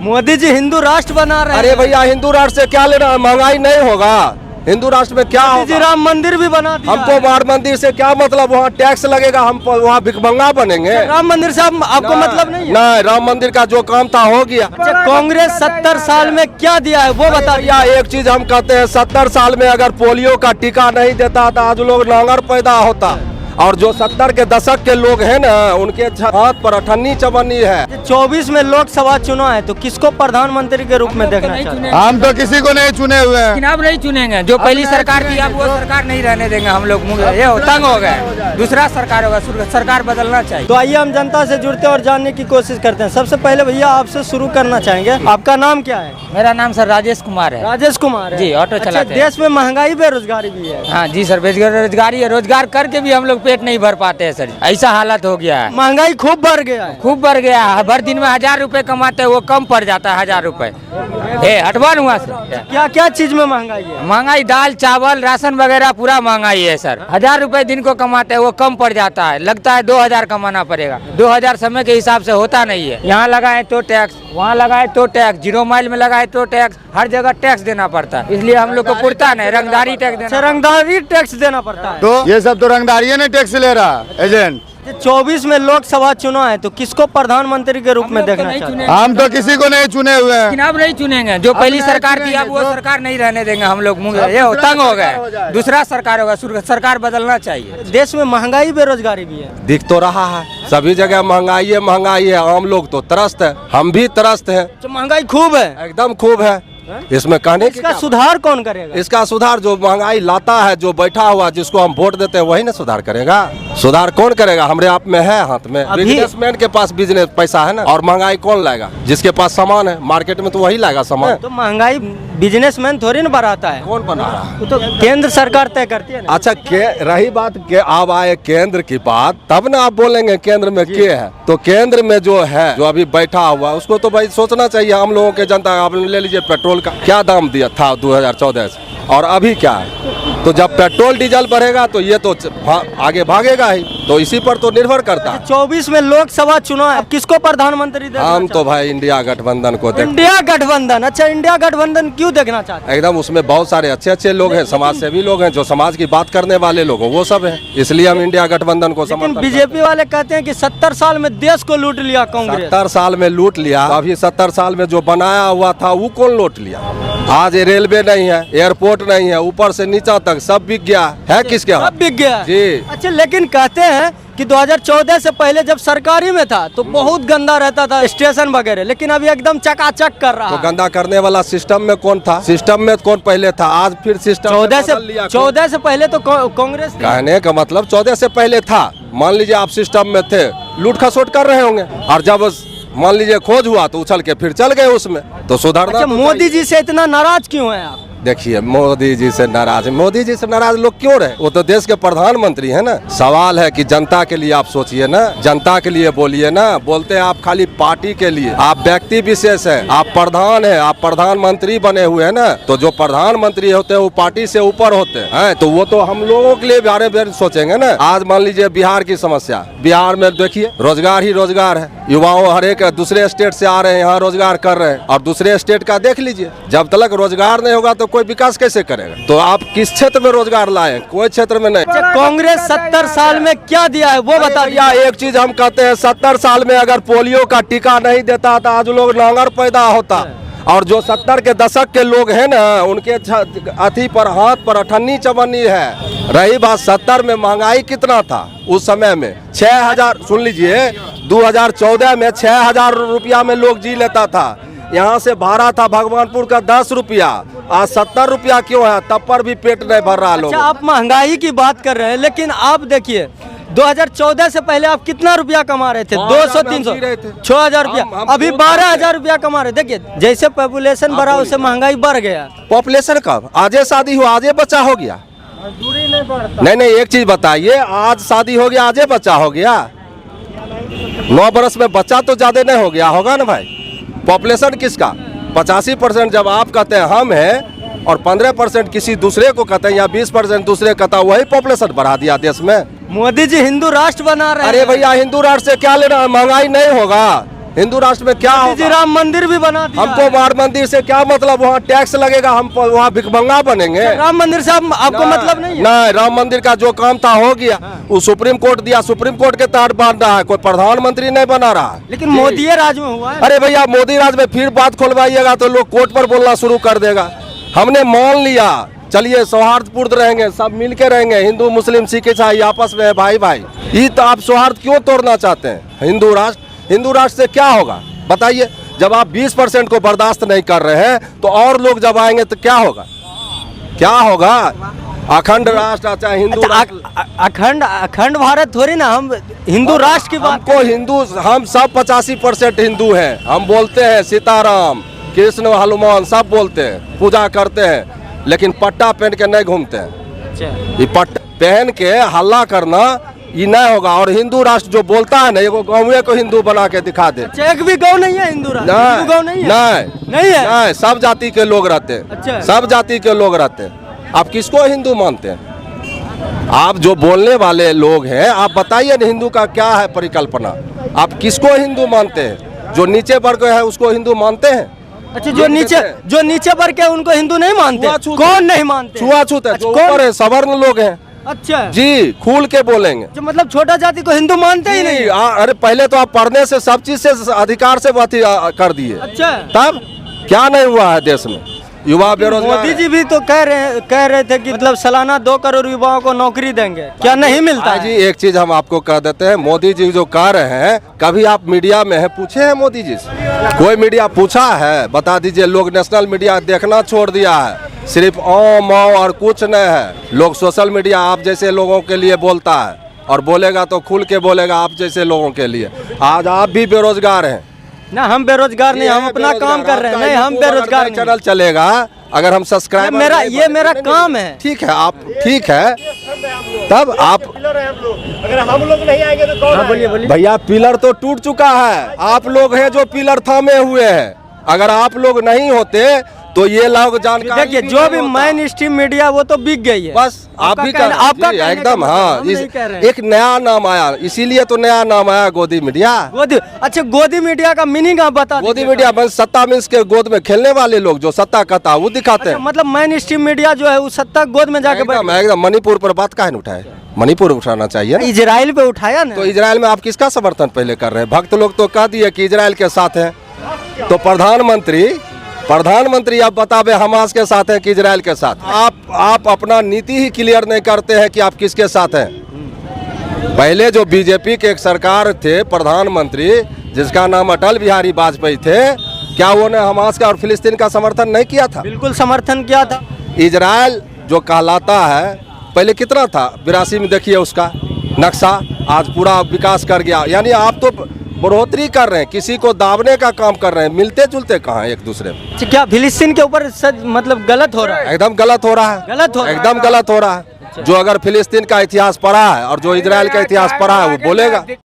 मोदी जी हिंदू राष्ट्र बना रहे हैं। अरे भैया हिंदू राष्ट्र से क्या लेना, महंगाई नहीं होगा हिंदू राष्ट्र में, क्या मोदी जी होगा? राम मंदिर भी बना दिया हमको है। राम मंदिर से क्या मतलब, वहाँ टैक्स लगेगा, हम वहाँ भिखमंगा बनेंगे? राम मंदिर से आपको मतलब नहीं है? नहीं, राम मंदिर का जो काम था हो गया। अच्छा, कांग्रेस 70 साल में क्या दिया है वो बता भैया एक चीज हम कहते हैं, 70 साल में अगर पोलियो का टीका नहीं देता तो आज लोग नांगर पैदा होता। और जो 70 के दशक के लोग हैं ना, उनके हाथ पर अठन्नी चवन्नी है। 24 में लोकसभा चुनाव है, तो किसको प्रधानमंत्री के रूप में देखना चाहते हैं? हम तो किसी को नहीं चुने हुए हैं। चुनाव नहीं चुनेंगे, जो पहली सरकार थी अब वो सरकार नहीं रहने देंगे हम लोग। ये तंग हो गए, दूसरा सरकार होगा, सरकार बदलना चाहिए। तो आइए हम जनता से जुड़ते हैं और जानने की कोशिश करते हैं। सबसे पहले भैया आपसे शुरू करना चाहेंगे, आपका नाम क्या है? मेरा नाम सर राजेश कुमार है। राजेश कुमार है। जी, ऑटो चलाते हैं। देश में महंगाई बेरोजगारी भी है। हाँ जी सर, बेरोजगारी है, रोजगार करके भी हम लोग पेट नहीं भर पाते हैं सर, ऐसा हालत हो गया है। महंगाई खूब बढ़ गया है। खूब बढ़ गया है, हर दिन में 1000 रुपए कमाते हैं वो कम पड़ जाता है 1000 रुपए। हटवान हुआ सर, क्या क्या चीज में महंगाई है? महंगाई दाल चावल राशन वगैरह पूरा महंगाई है सर। 1000 रुपए दिन को कमाते हैं वो कम पड़ जाता है, लगता है 2000 कमाना पड़ेगा। 2000 समय के हिसाब से होता नहीं है। यहाँ लगाए तो टैक्स, वहाँ लगाए तो टैक्स, 0 माइल में लगाए तो टैक्स, हर जगह टैक्स देना पड़ता है। इसलिए हम लोग को पुरता नहीं, रंगदारी टैक्स देना। रंगदारी टैक्स देना पड़ता है। तो ये सब तो रंगदारी ने टैक्स ले रहा एजेंट। 24 में लोकसभा चुनाव है, तो किसको प्रधानमंत्री के रूप में देखना चाहते हैं? हम तो किसी को नहीं चुने हुए हैं। चुनाव नहीं चुनेंगे, जो पहली सरकार थी अब वो सरकार नहीं रहने देंगे हम लोग। ये तंग हो गए, दूसरा सरकार होगा, सरकार बदलना चाहिए। देश में महंगाई बेरोजगारी भी है। दिख तो रहा है सभी जगह महंगाई है, महंगाई है। आम लोग तो त्रस्त है, हम भी त्रस्त हैं। तो महंगाई खूब है, एकदम खूब है। इसमें कहने की इसका क्या? सुधार कौन करेगा? इसका सुधार जो महंगाई लाता है, जो बैठा हुआ जिसको हम वोट देते हैं वही ना सुधार करेगा। सुधार कौन करेगा? हमारे आप में है, हाथ में। बिजनेसमैन के पास बिजनेस पैसा है ना, और महंगाई कौन लाएगा? जिसके पास सामान है मार्केट में तो वही लाएगा सामान। तो महंगाई बिजनेसमैन थोड़ी ना बढ़ाता है, कौन बना रहा है? वो तो केंद्र सरकार तय करती है ना। अच्छा रही बात के अब आए केंद्र की बात, तब ना आप बोलेंगे केंद्र में क्या है। तो केंद्र में जो है, जो अभी बैठा हुआ, उसको तो भाई सोचना चाहिए। हम लोगों के जनता, आप ले लीजिए पेट्रोल का क्या दाम दिया था 2014 से, और अभी क्या है। तो जब पेट्रोल डीजल बढ़ेगा तो ये तो आगे भागेगा ही, तो इसी पर तो निर्भर करता है। 24 में लोकसभा चुनाव है, किसको प्रधानमंत्री देखना हम तो चाहते भाई इंडिया गठबंधन को हैं? इंडिया गठबंधन। अच्छा, इंडिया गठबंधन क्यों देखना चाहते हैं? एकदम उसमें बहुत सारे अच्छे अच्छे लोग हैं, समाज सेवी लोग हैं, जो समाज की बात करने वाले लोग हैं, वो सब हैं। इसलिए हम इंडिया गठबंधन को लेकिन समर्थन। बीजेपी वाले कहते हैं कि 70 साल में देश को लूट लिया कांग्रेस। 70 साल में लूट लिया, अभी 70 साल में जो बनाया हुआ था वो कौन लूट लिया? आज ये रेलवे नहीं है, एयरपोर्ट नहीं है, ऊपर से नीचा तक सब बिक गया है। किसके हाथ? सब बिक गया जी। अच्छा, लेकिन कहते हैं कि 2014 से पहले जब सरकारी में था तो बहुत गंदा रहता था स्टेशन वगैरह, लेकिन अभी एकदम चकाचक कर रहा तो है। गंदा करने वाला सिस्टम में कौन था? सिस्टम में कौन पहले था? आज फिर सिस्टम 14 से पहले तो कांग्रेस थी। कहने का मतलब 14 से पहले था। मान लीजिए आप सिस्टम में थे, लूट खसोट कर रहे होंगे, और जब मान लीजिए खोज हुआ तो उछल के फिर चल गए उसमें, तो सुधारना। अच्छा, मोदी जी से इतना नाराज क्यों है आप? देखिए, मोदी जी से नाराज, मोदी जी से नाराज लोग क्यों रहे? वो तो देश के प्रधानमंत्री हैं ना। सवाल है कि जनता के लिए आप सोचिए ना, जनता के लिए बोलिए ना। बोलते हैं आप खाली पार्टी के लिए, आप व्यक्ति विशेष है, आप प्रधान है, आप प्रधानमंत्री बने हुए हैं ना। तो जो प्रधानमंत्री होते हैं वो पार्टी से ऊपर होते हैं, तो वो तो हम लोगों के लिए बारे बारे सोचेंगे ना। आज मान लीजिए बिहार की समस्या, बिहार में देखिए रोजगार ही रोजगार है। युवाओं हर एक दूसरे स्टेट से आ रहे हैं, यहाँ रोजगार कर रहे हैं, और दूसरे स्टेट का देख लीजिए। जब तक रोजगार नहीं होगा तो कोई विकास कैसे करेगा? तो आप किस क्षेत्र में रोजगार लाए? कोई क्षेत्र में नहीं। अच्छा, कांग्रेस 70 साल में क्या दिया है वो बता या एक चीज हम कहते हैं, 70 साल में अगर पोलियो का टीका नहीं देता तो आज लोग नांगर पैदा होता। और जो 70 के दशक के लोग हैं ना, उनके अथी पर हाथ पर अठन्नी चवन्नी है। रही बात 70 में महंगाई कितना था उस समय में? 6000, सुन लीजिए, 2014 में 6000 रुपया में लोग जी लेता था। यहाँ से भाड़ा था भगवानपुर का 10 रुपया, आज 70 रुपया क्यों है? तब पर भी पेट नहीं भर रहा लोग। अच्छा, आप महंगाई की बात कर रहे हैं, लेकिन आप देखिए 2014 से पहले आप कितना रुपया कमा रहे थे? 200 300 6000 रुपया, अभी 12000 रुपया कमा रहे। देखिए, जैसे पॉपुलेशन बढ़ा उससे महंगाई बढ़ गया। पॉपुलेशन कब? आजे शादी हुआ आजे बच्चा हो गया? नहीं, एक चीज बताइए, आज शादी हो गया आजे बच्चा हो गया? 9 बरस में बच्चा तो ज्यादा नहीं हो गया होगा ना भाई? पॉपुलेशन किसका? 85% जब आप कहते हैं हम हैं, और 15% किसी दूसरे को कहते हैं, या 20% दूसरे कहता है, वही पॉपुलेशन बढ़ा दिया देश में। मोदी जी हिंदू राष्ट्र बना रहे हैं। अरे भैया हिंदू राष्ट्र से क्या लेना, महंगाई नहीं होगा। हिंदू राष्ट्र में क्या मोदी जी होगा? राम मंदिर भी बना दिया हमको है। राम मंदिर से क्या मतलब? वहाँ टैक्स लगेगा, हम वहाँ भिखमंगा बनेंगे? राम मंदिर से आपको मतलब नहीं है? नहीं, राम मंदिर का जो काम था हो गया। वो सुप्रीम कोर्ट दिया, सुप्रीम कोर्ट के तहत बन रहा है, कोई प्रधानमंत्री नहीं बना रहा है। लेकिन मोदी राज में हुआ है। अरे भैया, मोदी राज में फिर बात खोलवाइएगा तो लोग कोर्ट पर बोलना शुरू कर देगा। हमने मान लिया, चलिए सौहार्दपूर्ण रहेंगे, सब मिलके रहेंगे, हिंदू मुस्लिम सिख ईसाई आपस में है भाई भाई। ये तो आप सौहार्द क्यों तोड़ना चाहते हैं? हिंदू राष्ट्र से क्या होगा बताइए? जब आप 20% को बर्दाश्त नहीं कर रहे हैं तो और लोग जब आएंगे तो क्या होगा? क्या होगा? अखंड राष्ट्र, चाहे हिंदू राष्ट्र, अखंड भारत थोड़ी ना, हम हिंदू राष्ट्र की बात हमको हिंदू, हम सब 85% हिंदू हैं। हम बोलते हैं सीताराम, कृष्ण, हनुमान सब बोलते हैं, पूजा करते हैं, लेकिन पट्टा पहन के नहीं घूमते हैं। ये पट्टा पहन के हल्ला करना ये नहीं होगा। और हिंदू राष्ट्र जो बोलता है ना, एगो गाँव को हिंदू बना के दिखा दे। एक भी गाँव नहीं है हिंदू राष्ट्र? हिंदू गाँव नहीं है? नहीं है। नहीं, सब जाति के लोग रहते हैं। अच्छा। सब जाति के लोग रहते हैं। आप किसको हिंदू मानते हैं? आप जो बोलने वाले लोग हैं, आप बताइए ना, हिंदू का क्या है परिकल्पना? आप किसको हिंदू मानते हैं? जो नीचे वर्ग है उसको हिंदू मानते हैं? अच्छा, जो नीचे वर्ग के उनको हिंदू नहीं मानते? छूआछूत कौन नहीं मानते? छुआछूत है। जो ऊपर है सवर्ण लोग हैं अच्छा जी, खुल के बोलेंगे। जो मतलब छोटा जाति को हिंदू मानते ही नहीं? अरे पहले तो आप पढ़ने से, सब चीज से, अधिकार से बात कर दिए। अच्छा, तब क्या नहीं हुआ है देश में? युवा बेरोजगार मोदी है। जी भी तो कह रहे थे कि मतलब सालाना 2 करोड़ युवाओं को नौकरी देंगे, क्या नहीं मिलता जी, है? एक चीज हम आपको कह देते हैं, मोदी जी जो कह रहे हैं, कभी आप मीडिया में है पूछे हैं मोदी जी से? कोई मीडिया पूछा है? बता दीजिए। लोग नेशनल मीडिया देखना छोड़ दिया है, सिर्फ ओ मौ और कुछ नहीं है। लोग सोशल मीडिया आप जैसे लोगों के लिए बोलता है, और बोलेगा तो खुल के बोलेगा आप जैसे लोगों के लिए। आज आप भी बेरोजगार हैं ना? हम बेरोजगार नहीं, हम अपना काम कर रहे हैं। नहीं, हम बेरोजगार नहीं। चैनल चलेगा अगर हम सब्सक्राइब, मेरा काम है। ठीक है, आप ठीक है, तब आप अगर हम लोग नहीं आएंगे तो कौन आएगा? भैया, पिलर तो टूट चुका है। आप लोग हैं जो पिलर थामे हुए हैं। अगर आप लोग नहीं होते तो ये लोग जानकारी देखिए, जो भी मेन स्ट्रीम मीडिया वो तो बिक गई है। बस आप भी आपका जी, एकदम हाँ। नहीं कह रहे हैं। एक नया नाम आया, इसीलिए तो नया नाम आया गोदी मीडिया। अच्छा, गोदी मीडिया का मीनिंग आप बता गोदी दीजिए। मीडिया बस सत्ता मीन्स के गोद में खेलने वाले लोग, जो सत्ता कहता वो दिखाते अच्छा, हैं। मतलब मेन स्ट्रीम मीडिया जो है वो सत्ता गोद में जाके एकदम एकदम। मणिपुर पर बात काहे न उठाए? मणिपुर उठाना चाहिए। इजराइल पे उठाया ना। तो इजराइल में आप किसका समर्थन पहले कर रहे हैं? भक्त लोग तो कह दिए कि इजराइल के साथ हैं। तो प्रधानमंत्री आप बतावे हमास के साथ हैं कि इजराइल के साथ? आप अपना नीति ही क्लियर नहीं करते हैं कि आप किसके साथ हैं। पहले जो बीजेपी के एक सरकार थे, प्रधानमंत्री जिसका नाम अटल बिहारी वाजपेयी थे, क्या उन्होंने हमास का और फिलिस्तीन का समर्थन नहीं किया था? बिल्कुल समर्थन किया था। इजराइल जो कहलाता है, पहले कितना था? 82 में देखिए उसका नक्शा, आज पूरा विकास कर गया। यानी आप तो बढ़ोतरी कर रहे हैं, किसी को दाबने का काम कर रहे हैं, मिलते जुलते कहाँ हैं एक दूसरे में? अच्छा, क्या फिलिस्तीन के ऊपर मतलब गलत हो रहा है? एकदम गलत हो रहा है। एकदम गलत हो रहा है। जो अगर फिलिस्तीन का इतिहास पढ़ा है और जो इजराइल का इतिहास पढ़ा है वो बोलेगा।